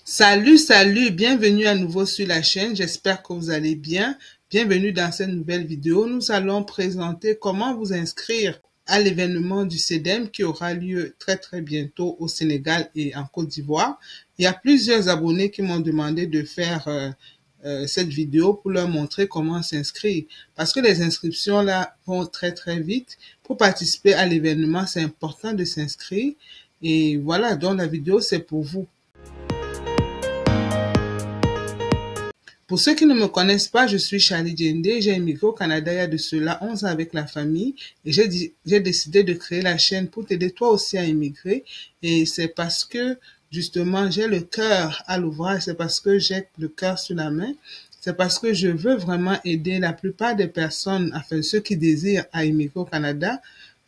Salut, bienvenue à nouveau sur la chaîne, j'espère que vous allez bien. Bienvenue dans cette nouvelle vidéo. Nous allons présenter comment vous inscrire à l'événement du CEDEM qui aura lieu très bientôt au Sénégal et en Côte d'Ivoire. Il y a plusieurs abonnés qui m'ont demandé de faire cette vidéo pour leur montrer comment s'inscrire. Parce que les inscriptions là vont très vite. Pour participer à l'événement, c'est important de s'inscrire. Et voilà, donc la vidéo c'est pour vous. Pour ceux qui ne me connaissent pas, je suis Charlie Djende. J'ai immigré au Canada il y a de cela 11 ans avec la famille et j'ai décidé de créer la chaîne pour t'aider toi aussi à immigrer. Et c'est parce que justement j'ai le cœur à l'ouvrage, c'est parce que j'ai le cœur sur la main, c'est parce que je veux vraiment aider la plupart des personnes, enfin ceux qui désirent à immigrer au Canada,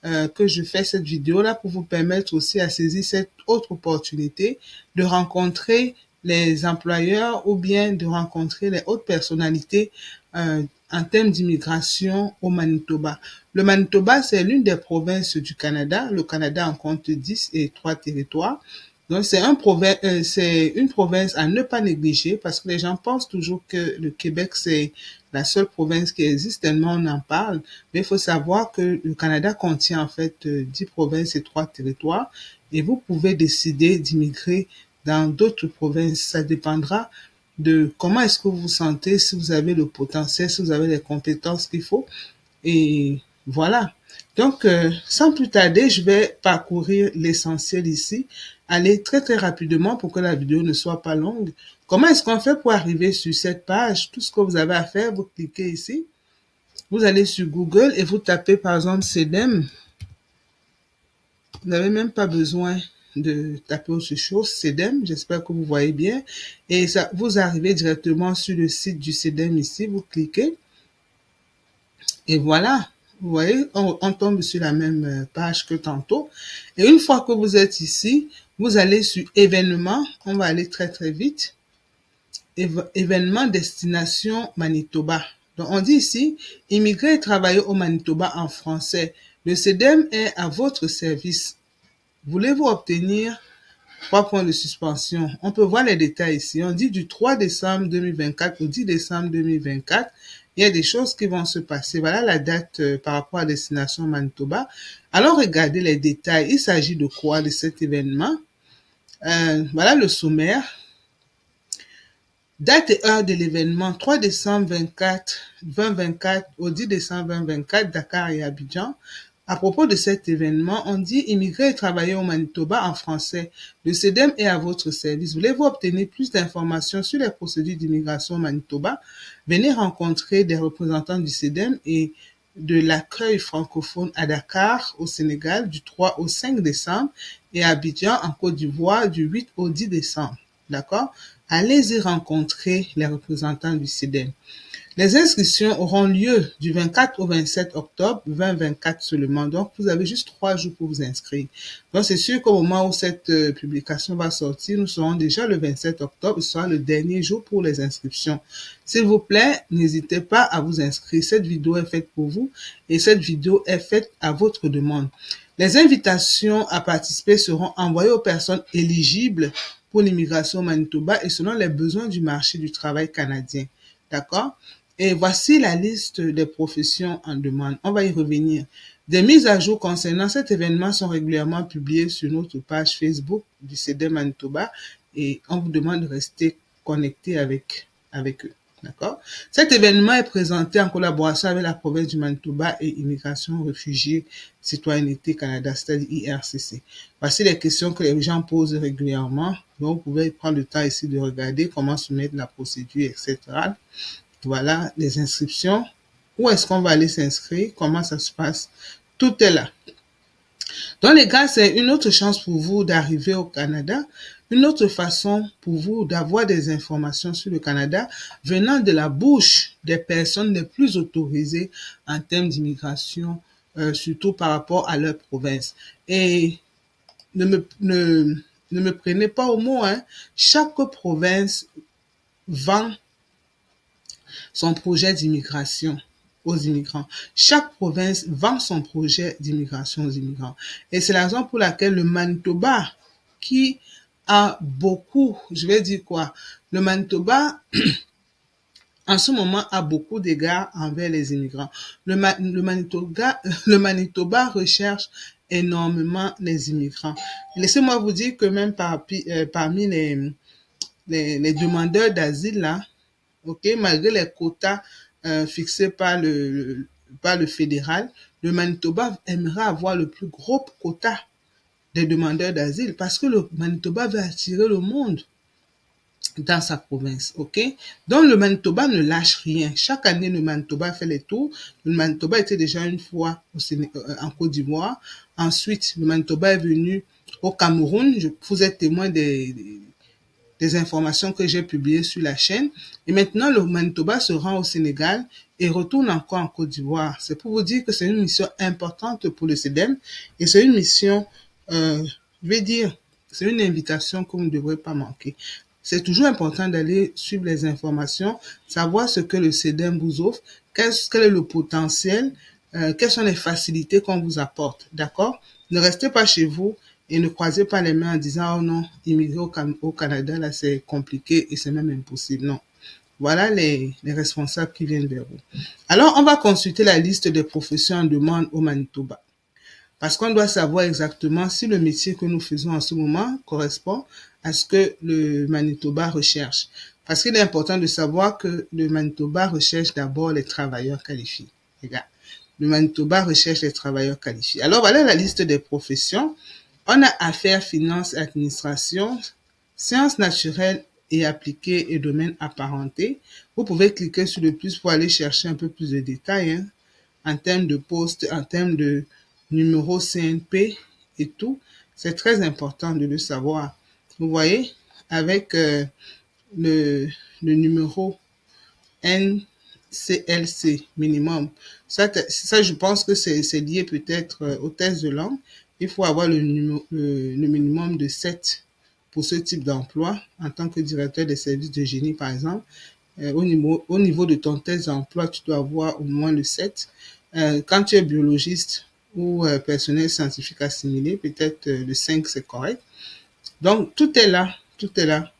que je fais cette vidéo-là pour vous permettre aussi à saisir cette autre opportunité de rencontrer les employeurs ou bien de rencontrer les hautes personnalités en termes d'immigration au Manitoba. Le Manitoba, c'est l'une des provinces du Canada. Le Canada en compte 10 et 3 territoires. Donc, c'est une province à ne pas négliger parce que les gens pensent toujours que le Québec, c'est la seule province qui existe, tellement on en parle. Mais il faut savoir que le Canada contient en fait 10 provinces et 3 territoires et vous pouvez décider d'immigrer dans d'autres provinces. Ça dépendra de comment est-ce que vous vous sentez, si vous avez le potentiel, si vous avez les compétences qu'il faut. Et voilà. Donc, sans plus tarder, je vais parcourir l'essentiel ici. Aller très rapidement pour que la vidéo ne soit pas longue. Comment est-ce qu'on fait pour arriver sur cette page? Tout ce que vous avez à faire, vous cliquez ici. Vous allez sur Google et vous tapez par exemple CEDEM. Vous n'avez même pas besoin de taper autre chose, CEDEM, j'espère que vous voyez bien. Et ça, vous arrivez directement sur le site du CEDEM ici, vous cliquez. Et voilà, vous voyez, on tombe sur la même page que tantôt. Et une fois que vous êtes ici, vous allez sur événements, on va aller très vite. Événements destination Manitoba. Donc on dit ici, immigrer et travailler au Manitoba en français. Le CEDEM est à votre service. Voulez-vous obtenir 3 points de suspension? On peut voir les détails ici. On dit du 3 décembre 2024 au 10 décembre 2024. Il y a des choses qui vont se passer. Voilà la date par rapport à destination Manitoba. Alors, regardez les détails. Il s'agit de quoi de cet événement? Voilà le sommaire. Date et heure de l'événement, 3 décembre 2024 au 10 décembre 2024, Dakar et Abidjan. À propos de cet événement, on dit « Immigrer et travailler au Manitoba » en français. Le CEDEM est à votre service. Voulez-vous obtenir plus d'informations sur les procédures d'immigration au Manitoba? Venez rencontrer des représentants du CEDEM et de l'accueil francophone à Dakar, au Sénégal, du 3 au 5 décembre et à Abidjan, en Côte d'Ivoire, du 8 au 10 décembre. D'accord? Allez-y rencontrer les représentants du CEDEM. Les inscriptions auront lieu du 24 au 27 octobre 2024 seulement. Donc, vous avez juste 3 jours pour vous inscrire. Donc, c'est sûr qu'au moment où cette publication va sortir, nous serons déjà le 27 octobre. Ce sera le dernier jour pour les inscriptions. S'il vous plaît, n'hésitez pas à vous inscrire. Cette vidéo est faite pour vous et cette vidéo est faite à votre demande. Les invitations à participer seront envoyées aux personnes éligibles pour l'immigration au Manitoba et selon les besoins du marché du travail canadien. D'accord? Et voici la liste des professions en demande. On va y revenir. Des mises à jour concernant cet événement sont régulièrement publiées sur notre page Facebook du CEDEM Manitoba et on vous demande de rester connecté avec eux. D'accord? Cet événement est présenté en collaboration avec la province du Manitoba et Immigration, Réfugiés, Citoyenneté Canada, c'est-à-dire IRCC. Voici les questions que les gens posent régulièrement. Donc, vous pouvez prendre le temps ici de regarder comment se mettre la procédure, etc. Voilà les inscriptions. Où est-ce qu'on va aller s'inscrire? Comment ça se passe? Tout est là. Donc les gars, c'est une autre chance pour vous d'arriver au Canada, une autre façon pour vous d'avoir des informations sur le Canada venant de la bouche des personnes les plus autorisées en termes d'immigration, surtout par rapport à leur province. Et ne me prenez pas au mot, hein. Chaque province vend son projet d'immigration aux immigrants. Chaque province vend son projet d'immigration aux immigrants. Et c'est la raison pour laquelle le Manitoba, qui a beaucoup, je vais dire quoi, le Manitoba, en ce moment, a beaucoup d'égards envers les immigrants. Le Manitoba recherche énormément les immigrants. Laissez-moi vous dire que même parmi les demandeurs d'asile, là, ok, malgré les quotas fixés par le fédéral, le Manitoba aimerait avoir le plus gros quota des demandeurs d'asile parce que le Manitoba veut attirer le monde dans sa province, ok? Donc, le Manitoba ne lâche rien. Chaque année, le Manitoba fait les tours. Le Manitoba était déjà une fois en Côte d'Ivoire. Ensuite, le Manitoba est venu au Cameroun. Vous êtes témoin des informations que j'ai publiées sur la chaîne. Et maintenant, le Manitoba se rend au Sénégal et retourne encore en Côte d'Ivoire. C'est pour vous dire que c'est une mission importante pour le CEDEM et c'est une mission, je vais dire, c'est une invitation que vous ne devrez pas manquer. C'est toujours important d'aller suivre les informations, savoir ce que le CEDEM vous offre, quel est le potentiel, quelles sont les facilités qu'on vous apporte, d'accord? Ne restez pas chez vous et ne croisez pas les mains en disant « Oh non, immigrer au Canada, là, c'est compliqué et c'est même impossible. » Non. Voilà les responsables qui viennent vers vous. Alors, on va consulter la liste des professions en demande au Manitoba. Parce qu'on doit savoir exactement si le métier que nous faisons en ce moment correspond à ce que le Manitoba recherche. Parce qu'il est important de savoir que le Manitoba recherche d'abord les travailleurs qualifiés. Regarde, le Manitoba recherche les travailleurs qualifiés. Alors, voilà la liste des professions. On a affaires, finances, administration, sciences naturelles et appliquées et domaines apparentés. Vous pouvez cliquer sur le plus pour aller chercher un peu plus de détails en termes de poste, en termes de numéro CNP et tout. C'est très important de le savoir. Vous voyez, avec le numéro NCLC minimum. Ça, je pense que c'est lié peut-être au test de langue. Il faut avoir le minimum de 7 pour ce type d'emploi en tant que directeur des services de génie, par exemple. Au niveau de ton test d'emploi, tu dois avoir au moins le 7. Quand tu es biologiste ou personnel scientifique assimilé, peut-être le 5, c'est correct. Donc, tout est là, tout est là,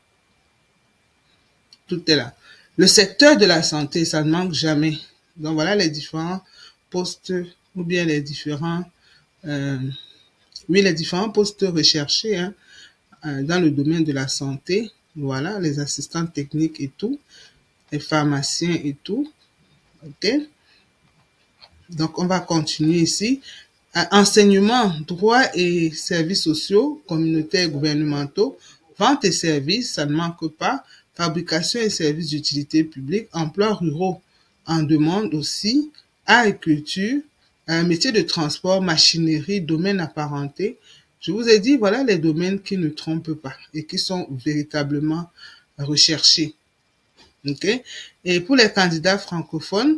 tout est là. Le secteur de la santé, ça ne manque jamais. Donc, voilà les différents postes ou bien les différents postes recherchés dans le domaine de la santé. Voilà, les assistants techniques et tout, les pharmaciens et tout. OK? Donc, on va continuer ici. Enseignement, droits et services sociaux, communautaires, gouvernementaux, vente et services, ça ne manque pas. Fabrication et services d'utilité publique, emplois ruraux en demande aussi, agriculture, métier de transport, machinerie, domaine apparenté. Je vous ai dit, voilà les domaines qui ne trompent pas et qui sont véritablement recherchés. Okay? Et pour les candidats francophones,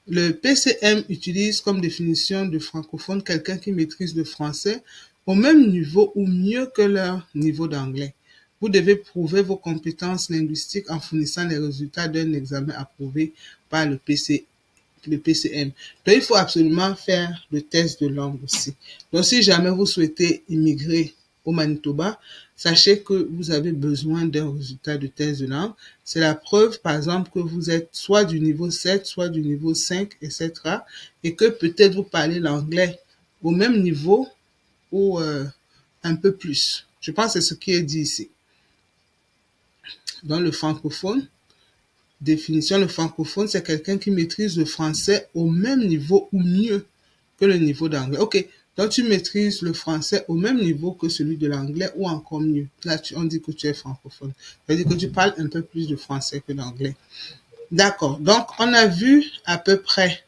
le PCM utilise comme définition de francophone quelqu'un qui maîtrise le français au même niveau ou mieux que leur niveau d'anglais. Vous devez prouver vos compétences linguistiques en fournissant les résultats d'un examen approuvé par le PCM. Donc, il faut absolument faire le test de langue aussi. Donc, si jamais vous souhaitez immigrer au Manitoba, sachez que vous avez besoin d'un résultat de test de langue. C'est la preuve, par exemple, que vous êtes soit du niveau 7, soit du niveau 5, etc. Et que peut-être vous parlez l'anglais au même niveau ou un peu plus. Je pense que c'est ce qui est dit ici. Dans le francophone, définition, le francophone, c'est quelqu'un qui maîtrise le français au même niveau ou mieux que le niveau d'anglais. Ok, donc tu maîtrises le français au même niveau que celui de l'anglais ou encore mieux. Là, on dit que tu es francophone. Ça veut dire que tu parles un peu plus de français que d'anglais. D'accord, donc on a vu à peu près,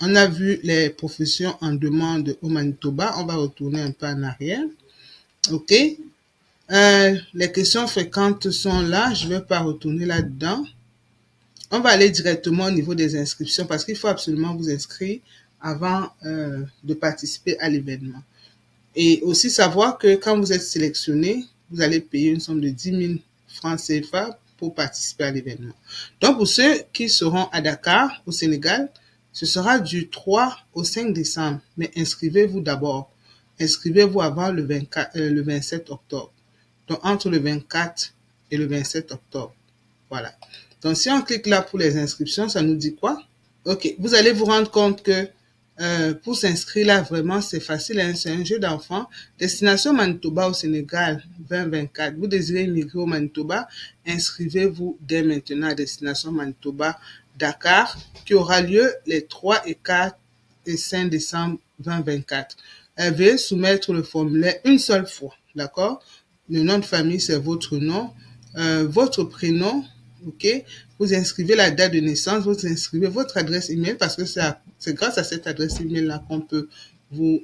on a vu les professions en demande au Manitoba. On va retourner un peu en arrière. Ok. Les questions fréquentes sont là. Je ne vais pas retourner là-dedans. On va aller directement au niveau des inscriptions parce qu'il faut absolument vous inscrire avant de participer à l'événement. Et aussi savoir que quand vous êtes sélectionné, vous allez payer une somme de 10 000 francs CFA pour participer à l'événement. Donc, pour ceux qui seront à Dakar, au Sénégal, ce sera du 3 au 5 décembre. Mais inscrivez-vous d'abord. inscrivez-vous avant le 27 octobre. Donc, entre le 24 et le 27 octobre. Voilà. Donc, si on clique là pour les inscriptions, ça nous dit quoi? Ok, vous allez vous rendre compte que pour s'inscrire là, vraiment, c'est facile. Hein? C'est un jeu d'enfant. Destination Manitoba au Sénégal 2024. Vous désirez immigrer au Manitoba, inscrivez-vous dès maintenant à Destination Manitoba Dakar, qui aura lieu les 3 et 4 et 5 décembre 2024. Veuillez soumettre le formulaire une seule fois, d'accord? Le nom de famille, c'est votre nom, votre prénom, ok? Vous inscrivez la date de naissance, vous inscrivez votre adresse email parce que c'est grâce à cette adresse email là qu'on peut vous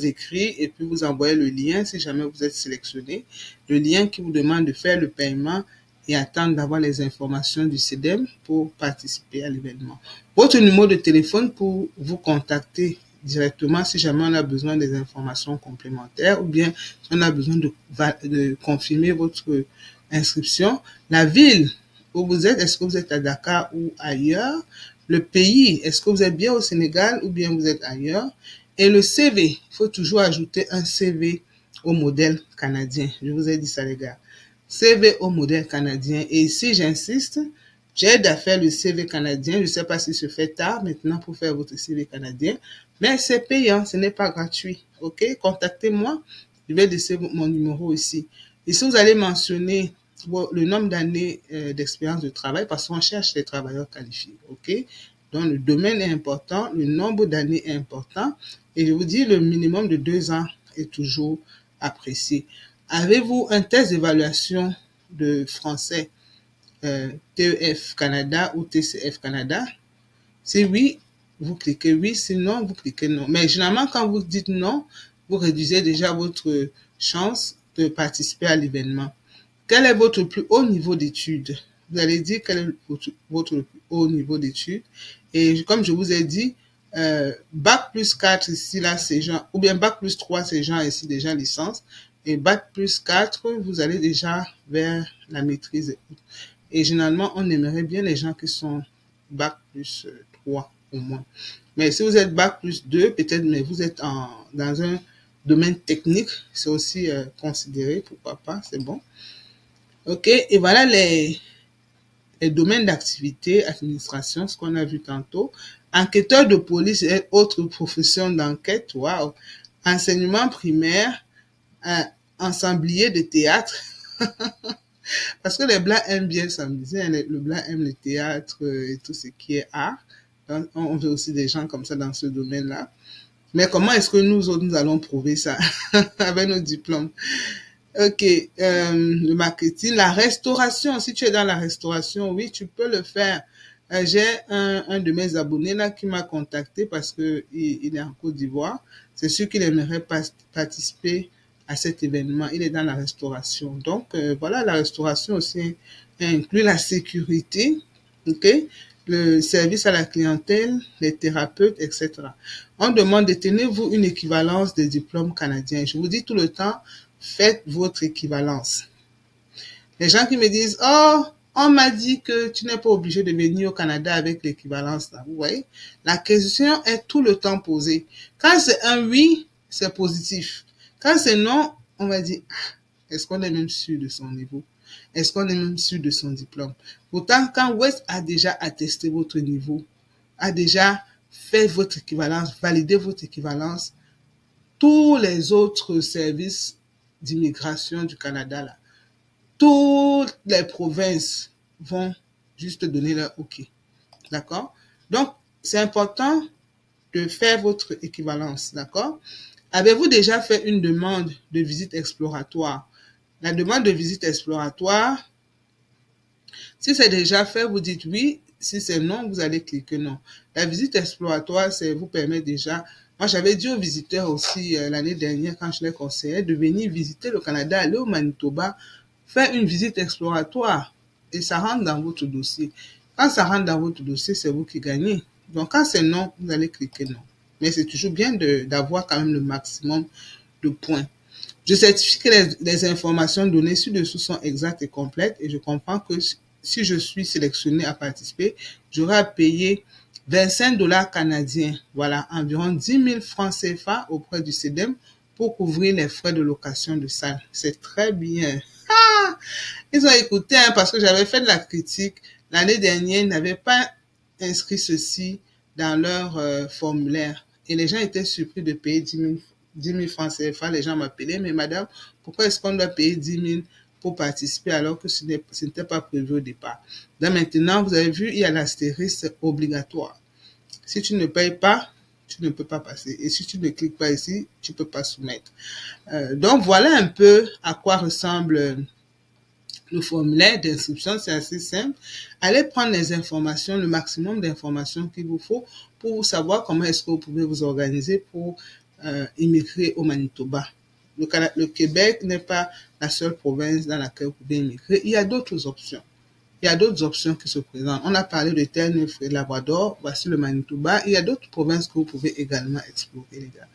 écrire et puis vous envoyer le lien si jamais vous êtes sélectionné, le lien qui vous demande de faire le paiement et attendre d'avoir les informations du CEDEM pour participer à l'événement. Votre numéro de téléphone pour vous contacter directement si jamais on a besoin des informations complémentaires ou bien si on a besoin de confirmer votre inscription. La ville où vous êtes, est-ce que vous êtes à Dakar ou ailleurs? Le pays, est-ce que vous êtes bien au Sénégal ou bien vous êtes ailleurs? Et le CV, il faut toujours ajouter un CV au modèle canadien. Je vous ai dit ça les gars. CV au modèle canadien. Et ici, j'insiste, j'aide à faire le CV canadien. Je ne sais pas si se fait tard maintenant pour faire votre CV canadien, mais c'est payant, ce n'est pas gratuit. Ok, contactez-moi. Je vais laisser mon numéro ici. Ici, vous allez mentionner le nombre d'années d'expérience de travail parce qu'on cherche des travailleurs qualifiés. Ok, donc le domaine est important, le nombre d'années est important. Et je vous dis, le minimum de 2 ans est toujours apprécié. Avez-vous un test d'évaluation de français TEF Canada ou TCF Canada? Si oui, vous cliquez oui, sinon vous cliquez non. Mais généralement, quand vous dites non, vous réduisez déjà votre chance de participer à l'événement. Quel est votre plus haut niveau d'études? Vous allez dire quel est votre plus haut niveau d'études. Et comme je vous ai dit, Bac plus 4 ici, là, c'est genre, ou bien Bac plus 3, c'est genre ici déjà licence. Et Bac plus 4, vous allez déjà vers la maîtrise. Et généralement, on aimerait bien les gens qui sont Bac plus 3 au moins. Mais si vous êtes Bac plus 2, peut-être, mais vous êtes dans un domaine technique, c'est aussi considéré, pourquoi pas, c'est bon. Ok, et voilà les domaines d'activité, administration, ce qu'on a vu tantôt. Enquêteur de police et autres professions d'enquête, waouh. Enseignement primaire, ensemblier de théâtre. Parce que les Blancs aiment bien s'amuser, hein, le Blanc aime le théâtre et tout ce qui est art. Donc, on veut aussi des gens comme ça dans ce domaine-là. Mais comment est-ce que nous autres, nous allons prouver ça avec nos diplômes? Ok, le marketing, la restauration. Si tu es dans la restauration, oui, tu peux le faire. J'ai un de mes abonnés là qui m'a contacté parce que il est en Côte d'Ivoire. C'est sûr qu'il aimerait participer à cet événement. Il est dans la restauration. Donc, voilà, la restauration aussi inclut la sécurité, ok, le service à la clientèle, les thérapeutes, etc. On demande détenez-vous une équivalence des diplômes canadiens. Je vous dis tout le temps, faites votre équivalence. Les gens qui me disent, oh, on m'a dit que tu n'es pas obligé de venir au Canada avec l'équivalence. Vous voyez, la question est tout le temps posée. Quand c'est un oui, c'est positif. Quand c'est non, on va dire, est-ce qu'on est même sûr de son niveau? Est-ce qu'on est même sûr de son diplôme? Pourtant, quand West a déjà attesté votre niveau, a déjà fait votre équivalence, validé votre équivalence, tous les autres services d'immigration du Canada, là, toutes les provinces vont juste donner leur OK. D'accord? Donc, c'est important de faire votre équivalence. D'accord? Avez-vous déjà fait une demande de visite exploratoire? La demande de visite exploratoire, si c'est déjà fait, vous dites oui. Si c'est non, vous allez cliquer non. La visite exploratoire, ça vous permet déjà. Moi, j'avais dit aux visiteurs aussi l'année dernière, quand je les conseillais, de venir visiter le Canada, aller au Manitoba, faire une visite exploratoire. Et ça rentre dans votre dossier. Quand ça rentre dans votre dossier, c'est vous qui gagnez. Donc, quand c'est non, vous allez cliquer non. Mais c'est toujours bien d'avoir quand même le maximum de points. Je certifie que les informations données ci-dessous sont exactes et complètes et je comprends que si je suis sélectionné à participer, j'aurai à payer 25 $ canadiens, voilà, environ 10 000 francs CFA auprès du CEDEM pour couvrir les frais de location de salle. C'est très bien. Ah! Ils ont écouté, hein, parce que j'avais fait de la critique. L'année dernière, ils n'avaient pas inscrit ceci dans leur formulaire. Et les gens étaient surpris de payer 10 000 francs CFA. Les gens m'appelaient, mais madame, pourquoi est-ce qu'on doit payer 10 000 pour participer alors que ce n'était pas prévu au départ? Donc maintenant, vous avez vu, il y a l'astérisque obligatoire. Si tu ne payes pas, tu ne peux pas passer. Et si tu ne cliques pas ici, tu ne peux pas soumettre. Donc voilà un peu à quoi ressemble le formulaire d'inscription. C'est assez simple. Allez prendre les informations, le maximum d'informations qu'il vous faut pour savoir comment est-ce que vous pouvez vous organiser pour immigrer au Manitoba. Le Québec n'est pas la seule province dans laquelle vous pouvez immigrer. Il y a d'autres options. Il y a d'autres options qui se présentent. On a parlé de Terre-Neuve et Labrador. Voici le Manitoba. Il y a d'autres provinces que vous pouvez également explorer, les gars.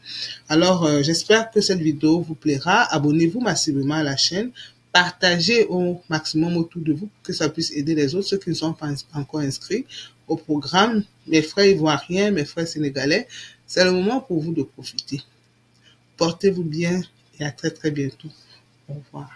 Alors, j'espère que cette vidéo vous plaira. Abonnez-vous massivement à la chaîne. Partagez au maximum autour de vous pour que ça puisse aider les autres, ceux qui ne sont pas encore inscrits au programme. Mes frères ivoiriens, mes frères sénégalais, c'est le moment pour vous de profiter. Portez-vous bien et à très très bientôt. Au revoir.